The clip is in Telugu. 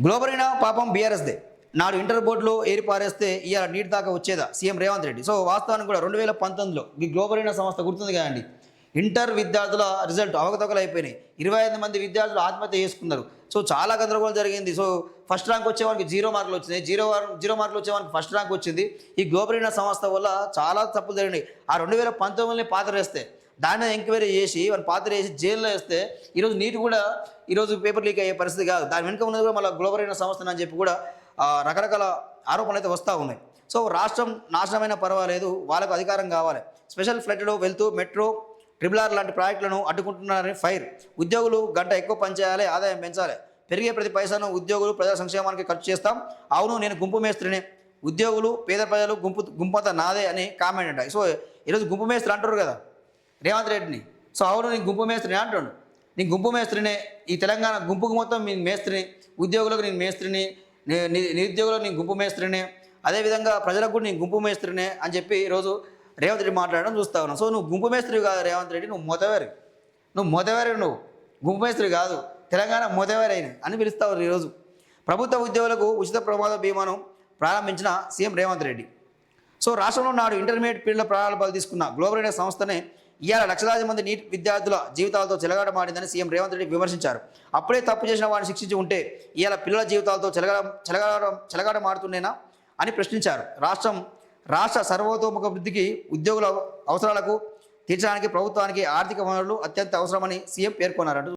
గ్లోబల్ అయినా పాపం బీఆర్ఎస్దే. నాడు ఇంటర్ బోర్డులో ఏరి పారేస్తే ఇవాళ నీటి దాకా వచ్చేదా సీఎం రేవంత్ రెడ్డి. సో వాస్తవానికి కూడా 2019లో ఈ గ్లోబల్ అయినా సంస్థ గుర్తుంది కదండి. ఇంటర్ విద్యార్థుల రిజల్ట్ అవకతవకలు అయిపోయినాయి. 25 మంది విద్యార్థులు ఆత్మహత్య చేసుకున్నారు. సో చాలా గందరగోళం జరిగింది. సో ఫస్ట్ ర్యాంక్ వచ్చేవారికి 0 మార్కులు వచ్చినాయి, జీరో మార్కులు వచ్చేవారికి ఫస్ట్ ర్యాంక్ వచ్చింది. ఈ గ్లోబల్ అయినా సంస్థ వల్ల చాలా తప్పులు జరిగినాయి. ఆ 2019 పాత్ర వేస్తే దాన్ని ఎంక్వైరీ చేసి వాళ్ళని పాత్ర వేసి జైల్లో వేస్తే ఈరోజు నీట్ కూడా ఈరోజు పేపర్ లీక్ అయ్యే పరిస్థితి కాదు. దాని వెనుక ఉన్నది కూడా మళ్ళీ గ్లోబల్ అయిన సంస్థ అని చెప్పి కూడా రకరకాల ఆరోపణలు అయితే వస్తూ ఉన్నాయి. సో రాష్ట్రం నాశనమైనా పర్వాలేదు, వాళ్ళకు అధికారం కావాలి. స్పెషల్ ఫ్లైట్లో వెళ్తూ మెట్రో RRR లాంటి ప్రాజెక్టులను అడ్డుకుంటున్నారని ఫైర్. ఉద్యోగులు గంట ఎక్కువ పనిచేయాలి, ఆదాయం పెంచాలి, పెరిగే ప్రతి పైసాను ఉద్యోగులు ప్రజా సంక్షేమానికి ఖర్చు చేస్తాం. అవును, నేను గుంపు మేస్త్రినే, ఉద్యోగులు పేద ప్రజలు గుంపంతా నాదే అని కామెంట్ అంట. సో ఈరోజు గుంపు మేస్త్రి అంటారు కదా రేవంత్ రెడ్డిని. సో అవును, నేను గుంపు మేస్త్రిని అంటాడు. నేను గుంపు మేస్త్రినే, ఈ తెలంగాణ గుంపుకు మొత్తం నేను మేస్త్రిని, ఉద్యోగులకు నేను మేస్త్రిని, నిరుద్యోగులకు నేను గుంపు మేస్త్రిని, అదేవిధంగా ప్రజలకు కూడా నేను గుంపు మేస్త్రినే అని చెప్పి ఈరోజు రేవంత్ రెడ్డి మాట్లాడడం చూస్తా ఉన్నాం. సో నువ్వు గుంపు మేస్త్రి కాదు రేవంత్ రెడ్డి, నువ్వు మొదవేరి, నువ్వు గుంపు మేస్త్రి కాదు, తెలంగాణ మొదవేరి అని పిలుస్తావు. ఈరోజు ప్రభుత్వ ఉద్యోగులకు ఉచిత ప్రమాద బీమాను ప్రారంభించిన సీఎం రేవంత్ రెడ్డి. సో రాష్ట్రంలో నాడు ఇంటర్మీడియట్ పీరియడ్లో ప్రాణాలు బలి తీసుకున్న గ్లోబల్ ఇండియా సంస్థనే ఇవాళ లక్షలాది మంది నీట్ విద్యార్థుల జీవితాలతో చెలగాటమాడిందని సీఎం రేవంత్ రెడ్డి విమర్శించారు. అప్పుడే తప్పు చేసిన వారిని శిక్షించి ఉంటే ఇవాళ పిల్లల జీవితాలతో చెలగాటమాడుతుండేనా అని ప్రశ్నించారు. రాష్ట్ర సర్వతోముఖాభివృద్ధికి ఉద్యోగుల అవసరాలకు తీర్చడానికి ప్రభుత్వానికి ఆర్థిక వనరులు అత్యంత అవసరమని సీఎం పేర్కొన్నారంటూ